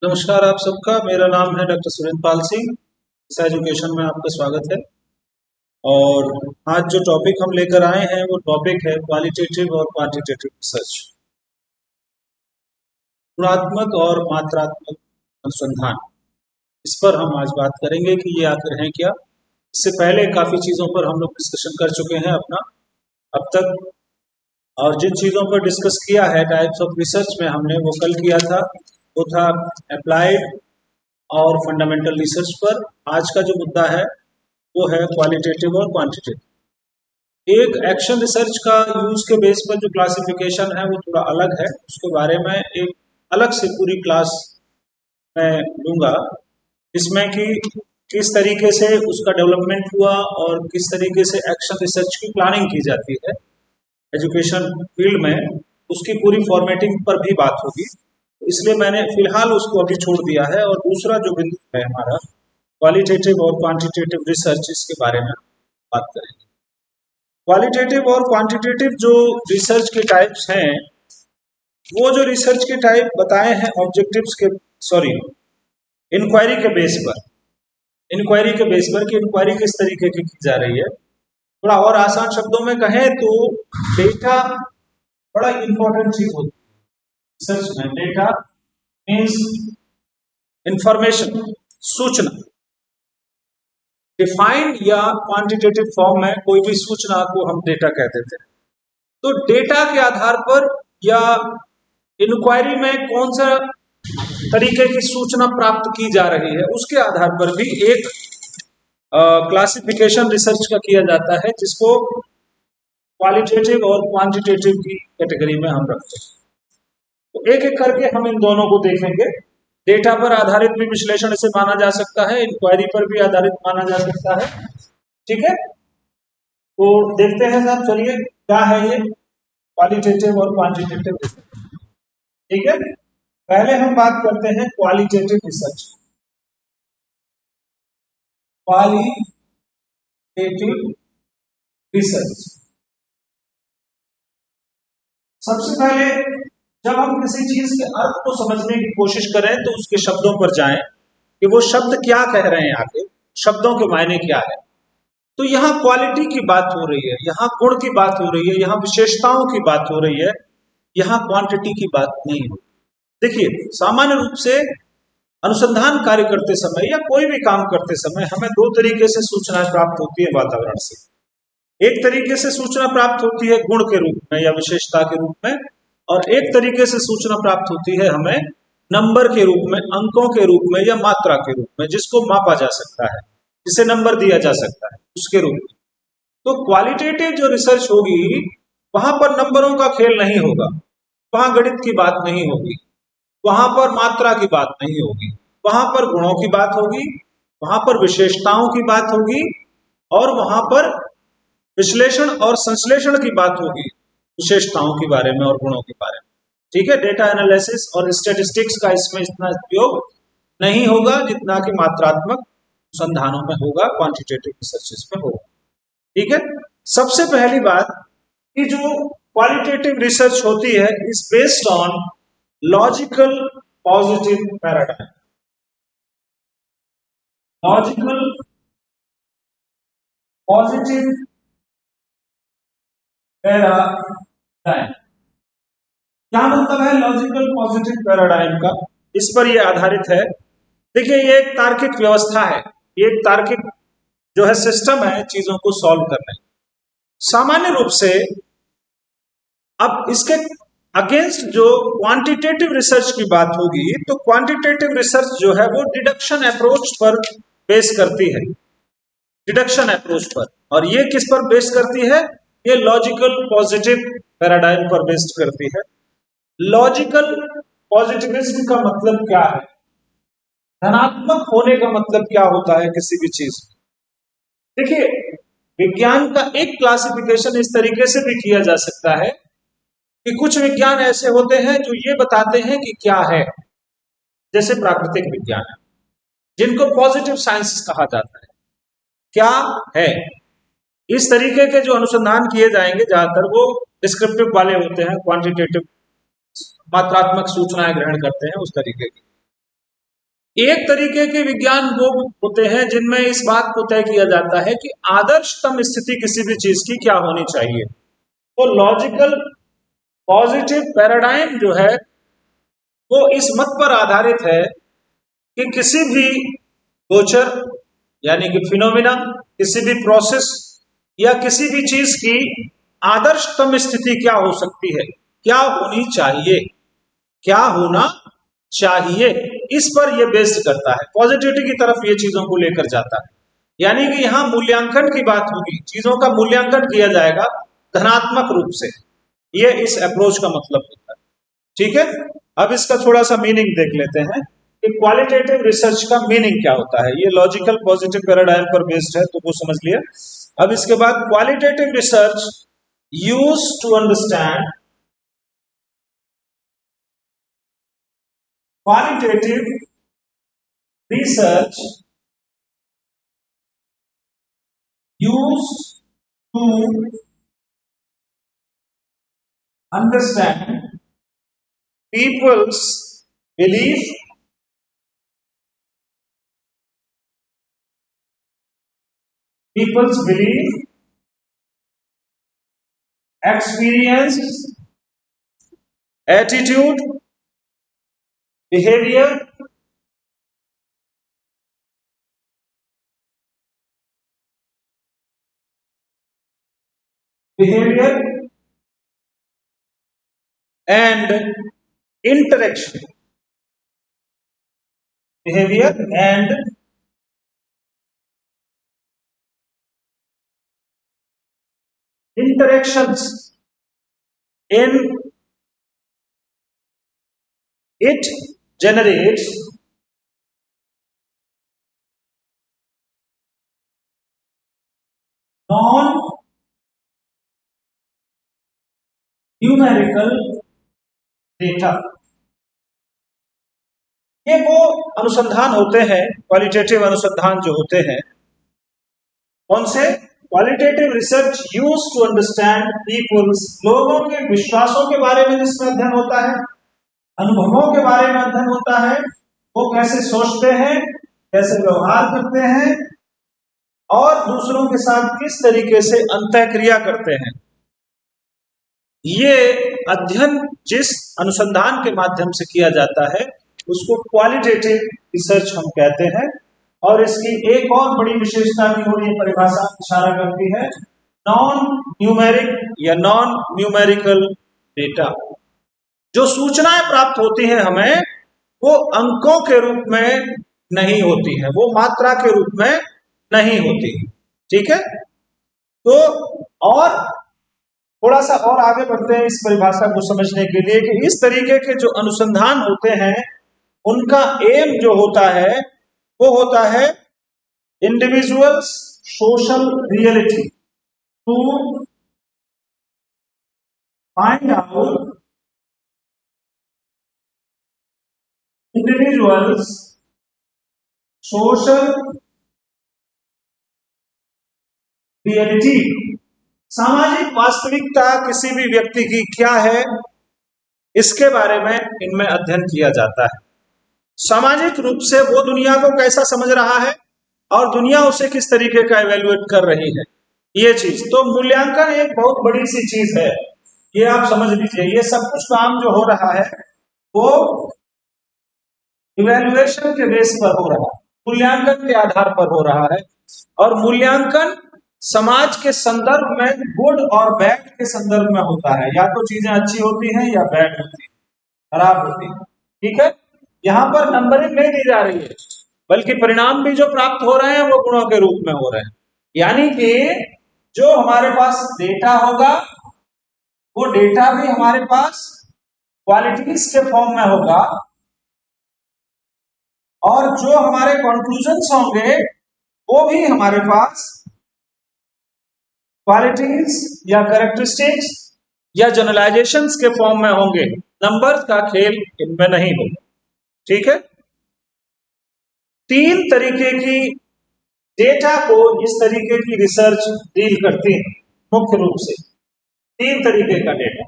नमस्कार आप सबका। मेरा नाम है डॉक्टर सुरेंद्र पाल सिंह। इस एजुकेशन में आपका स्वागत है। और आज जो टॉपिक हम लेकर आए हैं वो टॉपिक है क्वालिटेटिव और क्वांटिटेटिव रिसर्च, गुणात्मक और मात्रात्मक अनुसंधान। इस पर हम आज बात करेंगे कि ये आखिर है क्या। इससे पहले काफ़ी चीज़ों पर हम लोग डिस्कशन कर चुके हैं अपना अब तक, और जिन चीज़ों पर डिस्कस किया है टाइप्स ऑफ रिसर्च में हमने वो कल किया था, वो था अप्लाइड और फंडामेंटल रिसर्च पर। आज का जो मुद्दा है वो है क्वालिटेटिव और क्वांटिटेटिव। एक एक्शन रिसर्च का यूज के बेस पर जो क्लासिफिकेशन है वो थोड़ा अलग है, उसके बारे में एक अलग से पूरी क्लास मैं लूँगा, इसमें कि किस तरीके से उसका डेवलपमेंट हुआ और किस तरीके से एक्शन रिसर्च की प्लानिंग की जाती है एजुकेशन फील्ड में, उसकी पूरी फॉर्मेटिंग पर भी बात होगी। इसलिए मैंने फिलहाल उसको अभी छोड़ दिया है। और दूसरा जो बिंदु है हमारा क्वालिटेटिव और क्वांटिटेटिव रिसर्च, इसके बारे में बात करेंगे। क्वालिटेटिव और क्वांटिटेटिव जो रिसर्च के टाइप्स हैं, वो जो रिसर्च के टाइप बताए हैं ऑब्जेक्टिव्स के इंक्वायरी के बेस पर, कि इंक्वायरी किस तरीके की जा रही है। थोड़ा और आसान शब्दों में कहें तो डेटा बड़ा इंपॉर्टेंट चीज होती है रिसर्च में। डेटा मीन्स इंफॉर्मेशन, सूचना। डिफाइंड या क्वांटिटेटिव फॉर्म में कोई भी सूचना को हम डेटा कह देते हैं। तो डेटा के आधार पर या इंक्वायरी में कौन सा तरीके की सूचना प्राप्त की जा रही है, उसके आधार पर भी एक क्लासिफिकेशन रिसर्च का किया जाता है, जिसको क्वालिटेटिव और क्वांटिटेटिव की कैटेगरी में हम रखते हैं। तो एक एक करके हम इन दोनों को देखेंगे। डेटा पर आधारित भी विश्लेषण इसे माना जा सकता है, इंक्वायरी पर भी आधारित माना जा सकता है। ठीक है, तो देखते हैं साहब, चलिए क्या है ये क्वालिटेटिव और क्वांटिटेटिव रिसर्च। ठीक है, पहले हम बात करते हैं क्वालिटेटिव रिसर्च। क्वालिटेटिव रिसर्च सबसे पहले जब हम किसी चीज के अर्थ को समझने की कोशिश करें तो उसके शब्दों पर जाएं कि वो शब्द क्या कह रहे हैं, आगे शब्दों के मायने क्या है। तो यहाँ क्वालिटी की बात हो रही है, यहाँ गुण की बात हो रही है, यहाँ विशेषताओं की बात हो रही है, यहाँ क्वांटिटी की बात नहीं हो। देखिए, सामान्य रूप से अनुसंधान कार्य करते समय या कोई भी काम करते समय हमें दो तरीके से सूचनाएं प्राप्त होती है वातावरण से। एक तरीके से सूचना प्राप्त होती है गुण के रूप में या विशेषता के रूप में, और एक तरीके से सूचना प्राप्त होती है हमें नंबर के रूप में, अंकों के रूप में या मात्रा के रूप में, जिसको मापा जा सकता है, जिसे नंबर दिया जा सकता है, उसके रूप में। तो क्वालिटेटिव जो रिसर्च होगी वहां पर नंबरों का खेल नहीं होगा, वहां गणित की बात नहीं होगी, वहां पर मात्रा की बात नहीं होगी, वहां पर गुणों की बात होगी, वहां पर विशेषताओं की बात होगी, और वहां पर विश्लेषण और संश्लेषण की बात होगी विशेषताओं के बारे में और गुणों के बारे में। ठीक है, डेटा एनालिसिस और स्टैटिस्टिक्स का इसमें इतना उपयोग नहीं होगा जितना कि मात्रात्मक अनुसंधानों में होगा, क्वांटिटेटिव रिसर्चेस में होगा। ठीक है, सबसे पहली बात कि जो क्वालिटेटिव रिसर्च होती है is based on logical positive paradigm. Logical positive paradigm क्या मतलब है लॉजिकल पॉजिटिव पैराडाइम का? इस पर यह आधारित है। देखिए, ये एक तार्किक व्यवस्था है, ये एक तार्किक जो है सिस्टम है चीजों को सॉल्व करने। सामान्य रूप से अब इसके अगेंस्ट जो क्वांटिटेटिव रिसर्च की बात होगी, तो क्वांटिटेटिव रिसर्च जो है वो डिडक्शन अप्रोच पर बेस करती है, डिडक्शन अप्रोच पर। और ये किस पर बेस करती है? ये लॉजिकल पॉजिटिव पैराडाइम पर बेस्ड करती है। लॉजिकल पॉजिटिविज्म का मतलब क्या है? धनात्मक होने का मतलब क्या होता है किसी भी चीज? देखिए, विज्ञान का एक क्लासिफिकेशन इस तरीके से भी किया जा सकता है कि कुछ विज्ञान ऐसे होते हैं जो ये बताते हैं कि क्या है, जैसे प्राकृतिक विज्ञान है, जिनको पॉजिटिव साइंस कहा जाता है। क्या है, इस तरीके के जो अनुसंधान किए जाएंगे ज्यादातर वो डिस्क्रिप्टिव वाले होते हैं, क्वांटिटेटिव मात्रात्मक सूचनाएं ग्रहण करते हैं उस तरीके की। एक तरीके के विज्ञान वो होते हैं जिनमें इस बात को तय किया जाता है कि आदर्शतम स्थिति किसी भी चीज की क्या होनी चाहिए। तो लॉजिकल पॉजिटिव पैराडाइम जो है वो इस मत पर आधारित है कि किसी भी गोचर यानी कि फिनोमिना, किसी भी प्रोसेस या किसी भी चीज की आदर्शतम स्थिति क्या हो सकती है, क्या होनी चाहिए, क्या होना चाहिए, इस पर यह बेस्ड करता है, पॉजिटिविटी की तरफ ये चीजों को लेकर जाता है। यानी कि यहां मूल्यांकन की बात होगी, चीजों का मूल्यांकन किया जाएगा धनात्मक रूप से, ये इस अप्रोच का मतलब होता है। ठीक है, अब इसका थोड़ा सा मीनिंग देख लेते हैं कि क्वालिटेटिव रिसर्च का मीनिंग क्या होता है। ये लॉजिकल पॉजिटिव पैराडाइम पर बेस्ड है, तो वो समझ लिया। अब इसके बाद qualitative research use to understand qualitative research used to understand people's belief, experience, attitude, behavior, and interaction, behavior and interactions in it generates non-numerical data। ये वो अनुसंधान होते हैं, क्वालिटेटिव अनुसंधान जो होते हैं, कौन से? Qualitative research use to understand peoples, लोगों के विश्वासों के बारे में जिसमें अध्ययन होता है, अनुभवों के बारे में अध्ययन होता है, वो कैसे सोचते हैं, कैसे व्यवहार करते हैं और दूसरों के साथ किस तरीके से अंतःक्रिया करते हैं। ये अध्ययन जिस अनुसंधान के माध्यम से किया जाता है उसको क्वालिटेटिव रिसर्च हम कहते हैं। और इसकी एक और बड़ी विशेषता की ओर ये परिभाषा इशारा करती है, नॉन न्यूमेरिक या नॉन न्यूमेरिकल डेटा। जो सूचनाएं प्राप्त होती हैं हमें, वो अंकों के रूप में नहीं होती है, वो मात्रा के रूप में नहीं होती। ठीक है, तो और थोड़ा सा और आगे बढ़ते हैं इस परिभाषा को समझने के लिए कि इस तरीके के जो अनुसंधान होते हैं उनका एम जो होता है वो होता है individuals social reality, to find out individuals social reality, सामाजिक वास्तविकता किसी भी व्यक्ति की क्या है, इसके बारे में इनमें अध्ययन किया जाता है। सामाजिक रूप से वो दुनिया को कैसा समझ रहा है और दुनिया उसे किस तरीके का इवेल्युएट कर रही है, ये चीज। तो मूल्यांकन एक बहुत बड़ी सी चीज है, ये आप समझ लीजिए। ये सब कुछ काम जो हो रहा है वो इवेल्युएशन के बेस पर हो रहा है, मूल्यांकन के आधार पर हो रहा है। और मूल्यांकन समाज के संदर्भ में गुड और बैड के संदर्भ में होता है, या तो चीजें अच्छी होती हैं या बैड होती है, खराब होती है। ठीक है, यहां पर नंबरिंग नहीं दी जा रही है, बल्कि परिणाम भी जो प्राप्त हो रहे हैं वो गुणों के रूप में हो रहे हैं। यानी कि जो हमारे पास डेटा होगा वो डेटा भी हमारे पास क्वालिटीज के फॉर्म में होगा, और जो हमारे कंक्लूजन्स होंगे वो भी हमारे पास क्वालिटीज या कैरेक्टरिस्टिक्स या जनरलाइजेशंस के फॉर्म में होंगे, नंबर्स का खेल इनमें नहीं होगा। ठीक है, तीन तरीके की डेटा को इस तरीके की रिसर्च डील करती है, मुख्य रूप से तीन तरीके का डेटा।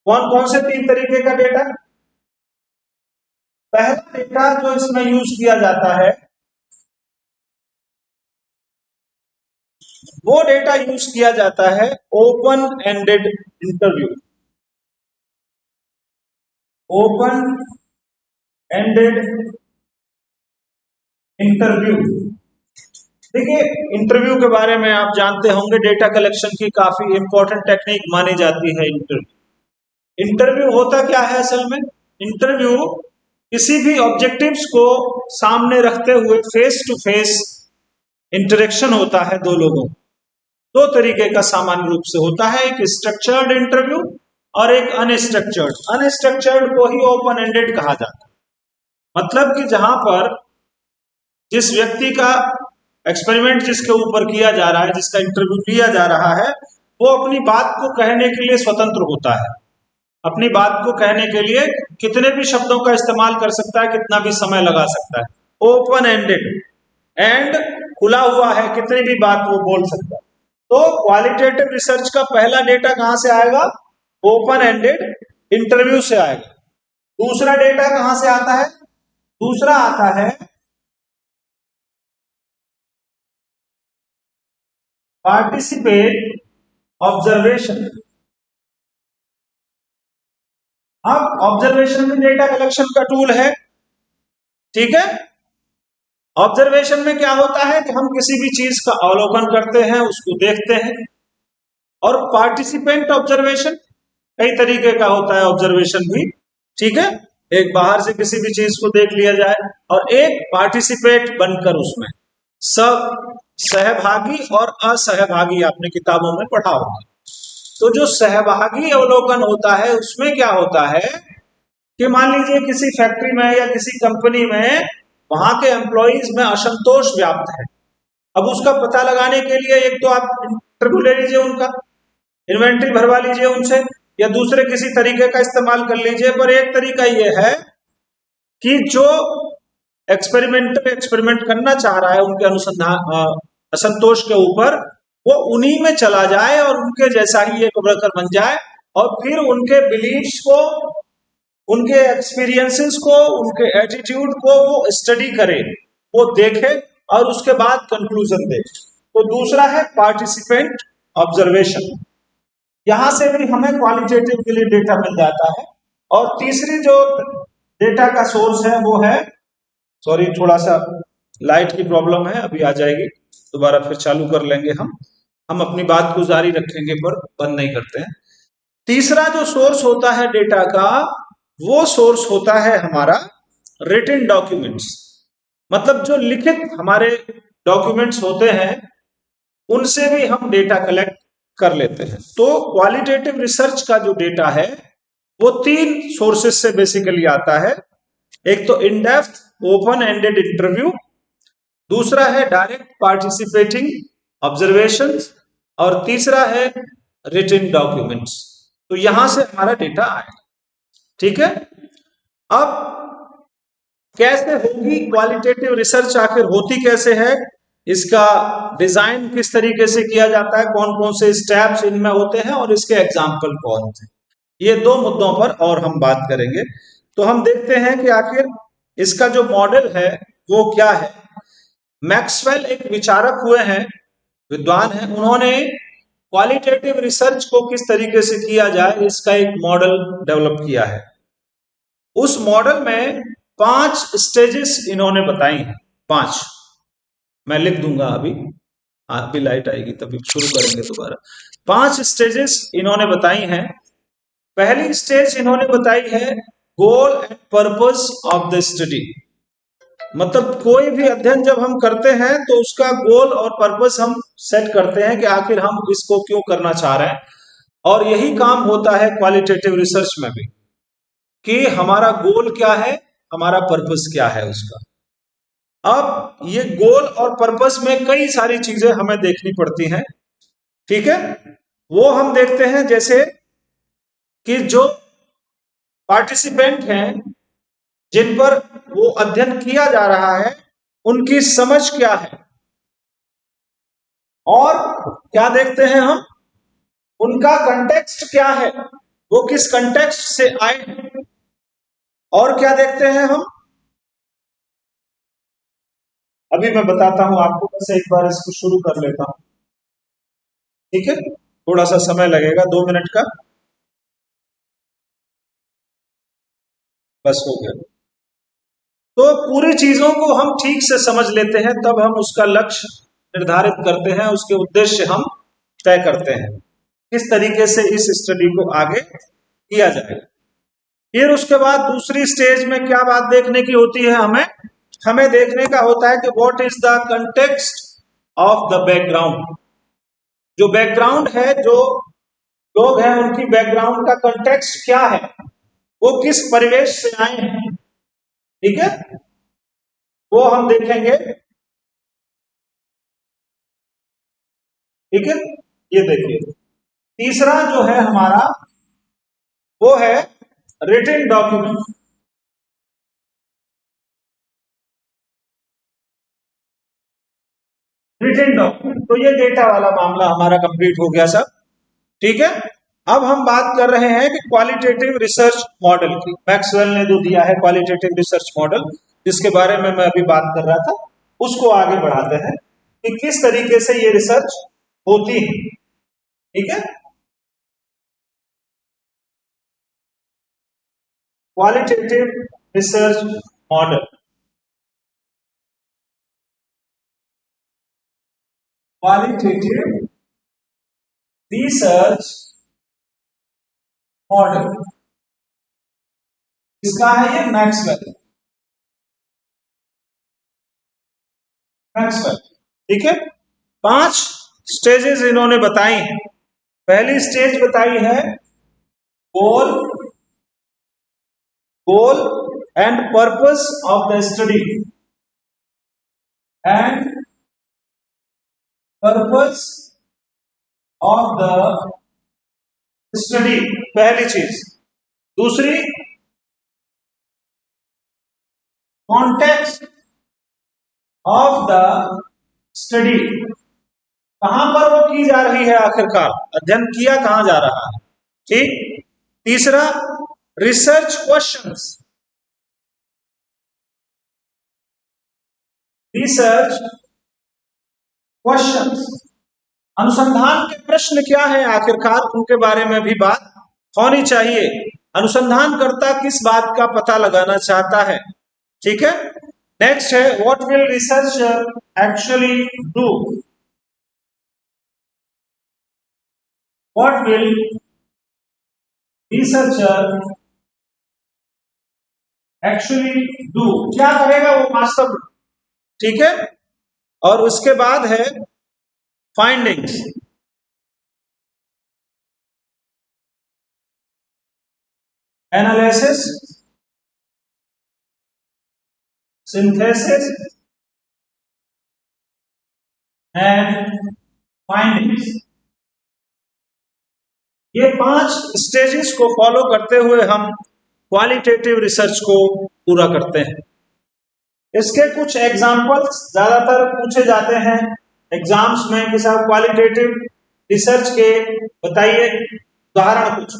कौन कौन से तीन तरीके का डेटा? पहला डेटा जो इसमें यूज किया जाता है वो डेटा यूज किया जाता है open ended interview. Open ended interview. देखिए, इंटरव्यू के बारे में आप जानते होंगे, डेटा कलेक्शन की काफी इंपॉर्टेंट टेक्निक मानी जाती है इंटरव्यू। इंटरव्यू होता क्या है असल में? इंटरव्यू किसी भी ऑब्जेक्टिव्स को सामने रखते हुए फेस टू फेस इंटरेक्शन होता है दो लोगों। दो तरीके का सामान्य रूप से होता है, एक स्ट्रक्चर्ड इंटरव्यू और एक अनस्ट्रक्चर्ड। अनस्ट्रक्चर्ड को ही ओपन एंडेड कहा जाता है। मतलब कि जहां पर जिस व्यक्ति का एक्सपेरिमेंट जिसके ऊपर किया जा रहा है, जिसका इंटरव्यू लिया जा रहा है, वो अपनी बात को कहने के लिए स्वतंत्र होता है। अपनी बात को कहने के लिए कितने भी शब्दों का इस्तेमाल कर सकता है, कितना भी समय लगा सकता है। ओपन एंडेड, एंड खुला हुआ है, कितनी भी बात वो बोल सकता है। तो क्वालिटेटिव रिसर्च का पहला डेटा कहां से आएगा? ओपन एंडेड इंटरव्यू से आएगा। दूसरा डेटा कहां से आता है? दूसरा आता है पार्टिसिपेट ऑब्जर्वेशन। अब ऑब्जर्वेशन में डेटा कलेक्शन का टूल है, ठीक है। ऑब्जर्वेशन में क्या होता है कि हम किसी भी चीज का अवलोकन करते हैं, उसको देखते हैं। और पार्टिसिपेंट ऑब्जर्वेशन कई तरीके का होता है ऑब्जर्वेशन भी, ठीक है। एक बाहर से किसी भी चीज को देख लिया जाए, और एक पार्टिसिपेट बनकर उसमें सब सहभागी और असहभागी, आपने किताबों में पढ़ा होगा। तो जो सहभागी अवलोकन होता है उसमें क्या होता है कि मान लीजिए किसी फैक्ट्री में या किसी कंपनी में वहां के एम्प्लॉइज में असंतोष व्याप्त है। अब उसका पता लगाने के लिए एक तो आप इंटरव्यू ले लीजिए, उनका इन्वेंट्री भरवा लीजिए उनसे, या दूसरे किसी तरीके का इस्तेमाल कर लीजिए। पर एक तरीका यह है कि जो एक्सपेरिमेंट करना चाह रहा है उनके अनुसंधान असंतोष के ऊपर, वो उन्हीं में चला जाए और उनके जैसा ही एक वर्कर बन जाए, और फिर उनके बिलीव्स को, उनके एक्सपीरियंसेस को, उनके एटीट्यूड को वो स्टडी करे, वो देखे और उसके बाद कंक्लूजन दे। तो दूसरा है पार्टिसिपेंट ऑब्जर्वेशन। यहां से भी हमें क्वालिटेटिव के लिए डेटा मिल जाता है। और तीसरी जो डेटा का सोर्स है वो है, सॉरी थोड़ा सा लाइट की प्रॉब्लम है, अभी आ जाएगी, दोबारा फिर चालू कर लेंगे। हम अपनी बात को जारी रखेंगे पर बंद नहीं करते हैं। तीसरा जो सोर्स होता है डेटा का, वो सोर्स होता है हमारा रिटन डॉक्यूमेंट्स। मतलब जो लिखित हमारे डॉक्यूमेंट्स होते हैं उनसे भी हम डेटा कलेक्ट कर लेते हैं। तो क्वालिटेटिव रिसर्च का जो डेटा है वो तीन सोर्सेस से बेसिकली आता है। एक तो in depth open ended interview, दूसरा है डायरेक्ट पार्टिसिपेटिंग ऑब्जर्वेशंस, और तीसरा है रिटन डॉक्यूमेंट्स। तो यहां से हमारा डेटा आएगा, ठीक है। अब कैसे होगी क्वालिटेटिव रिसर्च, आखिर होती कैसे है, इसका डिजाइन किस तरीके से किया जाता है, कौन कौन से स्टेप्स इनमें होते हैं और इसके एग्जाम्पल कौन से, ये दो मुद्दों पर और हम बात करेंगे। तो हम देखते हैं कि आखिर इसका जो मॉडल है वो क्या है। मैक्सवेल एक विचारक हुए हैं, विद्वान हैं, उन्होंने क्वालिटेटिव रिसर्च को किस तरीके से किया जाए इसका एक मॉडल डेवलप किया है। उस मॉडल में 5 स्टेजेस इन्होंने बताई हैं। 5 मैं लिख दूंगा, अभी लाइट आएगी तभी शुरू करेंगे दोबारा। 5 स्टेजेस इन्होंने बताई हैं। पहली स्टेज इन्होंने बताई है गोल and purpose of the study. मतलब कोई भी अध्ययन जब हम करते हैं तो उसका गोल और पर्पस हम सेट करते हैं कि आखिर हम इसको क्यों करना चाह रहे हैं। और यही काम होता है क्वालिटेटिव रिसर्च में भी, कि हमारा गोल क्या है, हमारा पर्पस क्या है उसका। अब ये गोल और पर्पस में कई सारी चीजें हमें देखनी पड़ती हैं, ठीक है। वो हम देखते हैं जैसे कि जो पार्टिसिपेंट हैं जिन पर वो अध्ययन किया जा रहा है उनकी समझ क्या है, और क्या देखते हैं हम, उनका कंटेक्स्ट क्या है, वो किस कंटेक्स्ट से आए हैं। और क्या देखते हैं हम, अभी मैं बताता हूं आपको, बस एक बार इसको शुरू कर लेता हूं। ठीक है, थोड़ा सा समय लगेगा, 2 मिनट का, बस हो गया। तो पूरी चीजों को हम ठीक से समझ लेते हैं, तब हम उसका लक्ष्य निर्धारित करते हैं, उसके उद्देश्य हम तय करते हैं, किस तरीके से इस स्टडी को आगे किया जाए। फिर उसके बाद दूसरी स्टेज में क्या बात देखने की होती है, हमें हमें देखने का होता है कि what is the context of the background. जो बैकग्राउंड है, जो लोग हैं उनकी बैकग्राउंड का कंटेक्स्ट क्या है, वो किस परिवेश से आए हैं। ठीक है, वो हम देखेंगे। ठीक है, ये देखिए, तीसरा जो है हमारा वो है रिटन डॉक्यूमेंट। रिटन डॉक्यूमेंट, तो ये डेटा वाला मामला हमारा कंप्लीट हो गया सब। ठीक है, अब हम बात कर रहे हैं कि क्वालिटेटिव रिसर्च मॉडल की। मैक्सवेल ने जो दिया है क्वालिटेटिव रिसर्च मॉडल, जिसके बारे में मैं अभी बात कर रहा था, उसको आगे बढ़ाते हैं कि किस तरीके से ये रिसर्च होती है। ठीक है, qualitative research model. Qualitative research model इसका है ये मैक्सवेल। मैक्सवेल, ठीक है, 5 स्टेजेस इन्होंने बताई हैं। पहली स्टेज बताई है goal, goal and purpose of the study, and purpose of the study, पहली चीज। दूसरी, कॉन्टेक्स्ट ऑफ द स्टडी, कहां पर वो की जा रही है, आखिरकार अध्ययन किया कहां जा रहा है। ठीक, तीसरा, रिसर्च क्वेश्चंस, रिसर्च क्वेश्चंस, अनुसंधान के प्रश्न क्या है, आखिरकार उनके बारे में भी बात होनी चाहिए। अनुसंधानकर्ता किस बात का पता लगाना चाहता है। ठीक है, नेक्स्ट है what will researcher actually do, what will researcher actually do, क्या करेगा वो वास्तव में। ठीक है, और उसके बाद है findings, analysis, synthesis and findings. ये 5 स्टेजेस को फॉलो करते हुए हम क्वालिटेटिव रिसर्च को पूरा करते हैं। इसके कुछ एग्जाम्पल्स ज्यादातर पूछे जाते हैं एग्जाम्स में कि साहब क्वालिटेटिव रिसर्च के बताइए उदाहरण कुछ।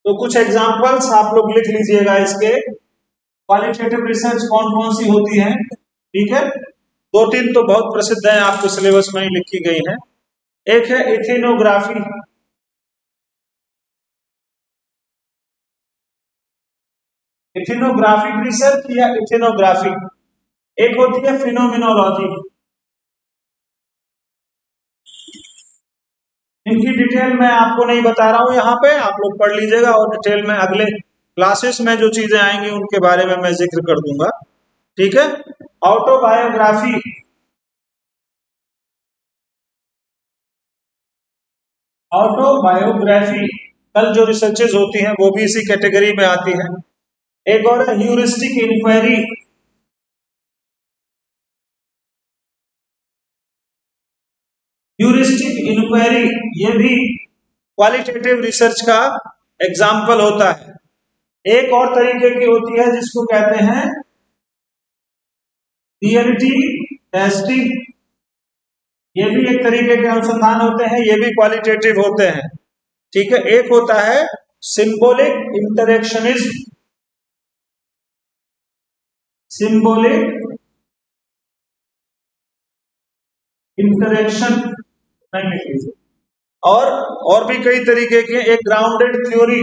तो कुछ एग्जाम्पल्स आप लोग लिख लीजिएगा इसके, क्वालिटेटिव रिसर्च कौन कौन सी होती है। ठीक है, 2-3 तो बहुत प्रसिद्ध हैं, आपके सिलेबस में ही लिखी गई हैं। एक है इथेनोग्राफी, इथेनोग्राफिक रिसर्च या इथेनोग्राफी। एक होती है फिनोमिनोलॉजी, इनकी डिटेल मैं आपको नहीं बता रहा हूं यहाँ पे, आप लोग पढ़ लीजिएगा, और डिटेल में अगले क्लासेस में जो चीजें आएंगी उनके बारे में मैं जिक्र कर दूंगा। ठीक है, ऑटोबायोग्राफी, ऑटोबायोग्राफी कल जो रिसर्चेज होती हैं वो भी इसी कैटेगरी में आती हैं। एक और है ह्यूरिस्टिक इंक्वायरी, ह्यूरिस्टिक इंक्वायरी ये भी क्वालिटेटिव रिसर्च का एग्जाम्पल होता है। एक और तरीके की होती है जिसको कहते हैं रियलिटी टेस्टिंग, ये भी एक तरीके के अनुसंधान होते हैं, ये भी क्वालिटेटिव होते हैं। ठीक है, एक होता है symbolic interactionism, symbolic interaction magnetism. और भी कई तरीके के, एक ग्राउंडेड थ्योरी,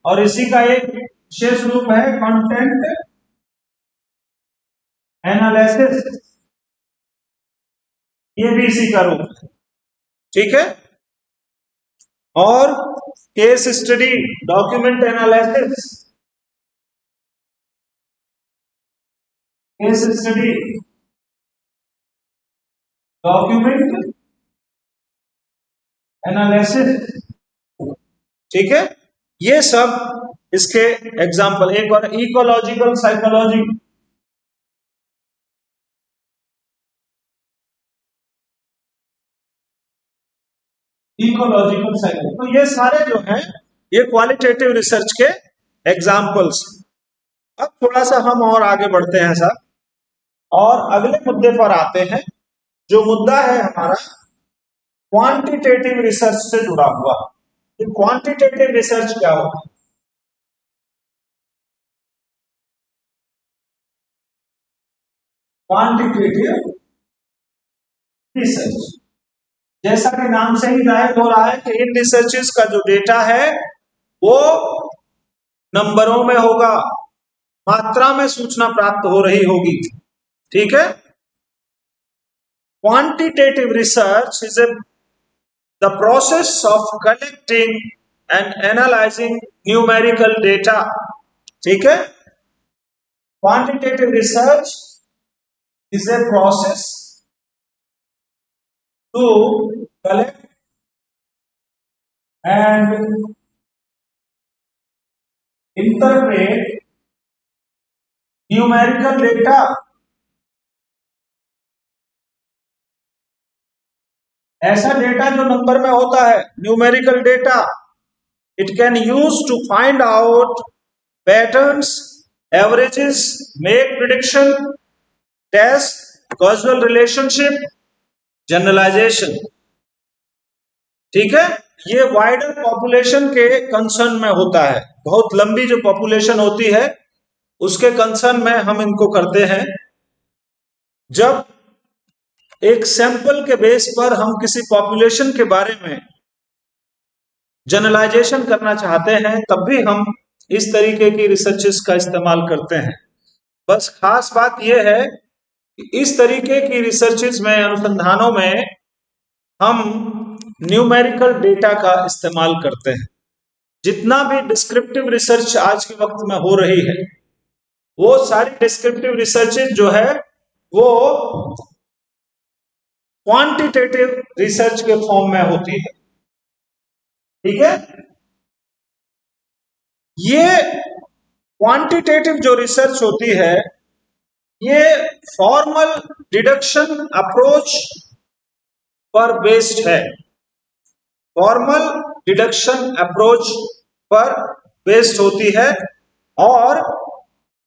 और इसी का एक विशेष रूप है कंटेंट एनालिसिस, ये भी इसी का रूप है। ठीक है। और case study, document analysis, case study, document analysis. ठीक है। ये सब इसके एग्जाम्पल। एक और इकोलॉजिकल साइकोलॉजी, इकोलॉजिकल साइकोलॉजी। तो ये सारे जो हैं ये क्वालिटेटिव रिसर्च के एग्जाम्पल्स। अब थोड़ा सा हम और आगे बढ़ते हैं सर, और अगले मुद्दे पर आते हैं। जो मुद्दा है हमारा क्वांटिटेटिव रिसर्च से जुड़ा हुआ। तो क्वांटिटेटिव रिसर्च क्या होता है? क्वांटिटेटिव रिसर्च, जैसा कि नाम से ही जाहिर हो रहा है कि इन रिसर्चेस का जो डेटा है वो नंबरों में होगा, मात्रा में सूचना प्राप्त हो रही होगी। ठीक है। Quantitative research is the process of collecting and analysing numerical data. ठीक है। Quantitative research is a process to collect and interpret numerical data। ऐसा डेटा जो नंबर में होता है, numerical data. It can use to find out patterns, averages, make prediction, test causal relationship, generalisation. ठीक है। ये वाइडर पॉपुलेशन के concern में होता है। बहुत लंबी जो पॉपुलेशन होती है उसके कंसर्न में हम इनको करते हैं। जब एक सैंपल के बेस पर हम किसी पॉपुलेशन के बारे में जनरलाइजेशन करना चाहते हैं तब भी हम इस तरीके की रिसर्चेस का इस्तेमाल करते हैं। बस खास बात यह है कि इस तरीके की रिसर्चेस में, अनुसंधानों में हम न्यूमेरिकल डेटा का इस्तेमाल करते हैं। जितना भी डिस्क्रिप्टिव रिसर्च आज के वक्त में हो रही है वो सारी डिस्क्रिप्टिव रिसर्चेस जो है वो क्वांटिटेटिव रिसर्च के फॉर्म में होती है। ठीक है। ये क्वांटिटेटिव जो रिसर्च होती है ये फॉर्मल डिडक्शन अप्रोच पर बेस्ड है। फॉर्मल डिडक्शन अप्रोच पर बेस्ड होती है और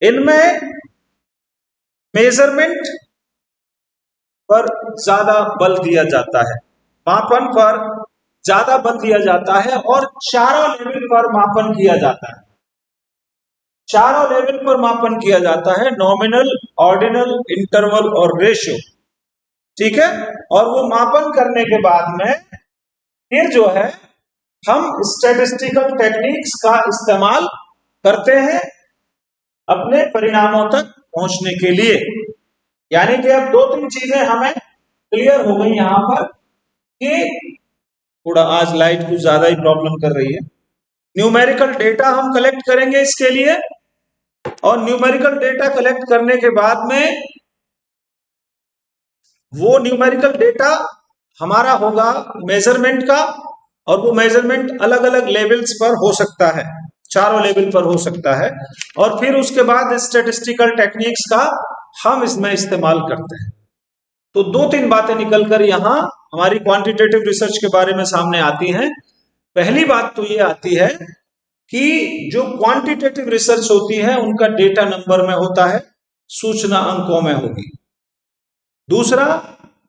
इनमें मेजरमेंट पर ज्यादा बल दिया जाता है, मापन पर ज्यादा बल दिया जाता है और चारों लेवल पर मापन किया जाता है। चारों लेवल पर मापन किया जाता है, नॉमिनल, ऑर्डिनल, इंटरवल और रेशियो। ठीक है। और वो मापन करने के बाद में फिर जो है हम स्टैटिस्टिकल टेक्निक्स का इस्तेमाल करते हैं अपने परिणामों तक पहुंचने के लिए। यानी कि अब 2-3 चीजें हमें क्लियर हो गई यहां पर कि थोड़ा आज लाइट कुछ ज्यादा ही प्रॉब्लम कर रही है। न्यूमेरिकल डेटा हम कलेक्ट करेंगे इसके लिए, और न्यूमेरिकल डेटा कलेक्ट करने के बाद में वो न्यूमेरिकल डेटा हमारा होगा मेजरमेंट का, और वो मेजरमेंट अलग अलग लेवल्स पर हो सकता है, चारों लेवल पर हो सकता है। और फिर उसके बाद स्टैटिस्टिकल टेक्निक्स का हम इसमें इस्तेमाल करते हैं। तो 2-3 बातें निकलकर यहां हमारी क्वांटिटेटिव रिसर्च के बारे में सामने आती हैं। पहली बात तो ये आती है कि जो क्वांटिटेटिव रिसर्च होती है उनका डेटा नंबर में होता है, सूचना अंकों में होगी। दूसरा,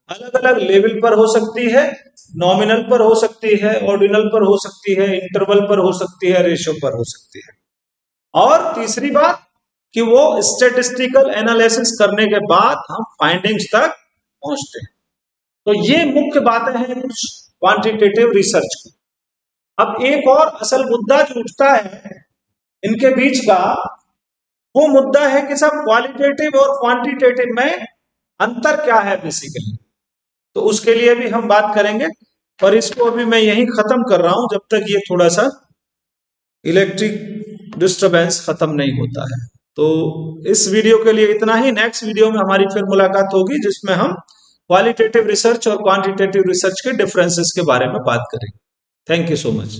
अलग अलग लेवल पर हो सकती है, नॉमिनल पर हो सकती है, ऑर्डिनल पर हो सकती है, इंटरवल पर हो सकती है, रेशियो पर हो सकती है। और तीसरी बात कि वो स्टैटिस्टिकल एनालिसिस करने के बाद हम फाइंडिंग्स तक पहुंचते हैं। तो ये मुख्य बातें हैं कुछ क्वांटिटेटिव रिसर्च की। अब एक और असल मुद्दा जो उठता है इनके बीच का, वो मुद्दा है कि सब क्वालिटेटिव और क्वांटिटेटिव में अंतर क्या है बेसिकली। तो उसके लिए भी हम बात करेंगे, और इसको अभी मैं यहीं खत्म कर रहा हूं जब तक ये थोड़ा सा इलेक्ट्रिक डिस्टरबेंस खत्म नहीं होता है। तो इस वीडियो के लिए इतना ही। नेक्स्ट वीडियो में हमारी फिर मुलाकात होगी जिसमें हम क्वालिटेटिव रिसर्च और क्वांटिटेटिव रिसर्च के डिफरेंसेस के बारे में बात करेंगे। Thank you so much.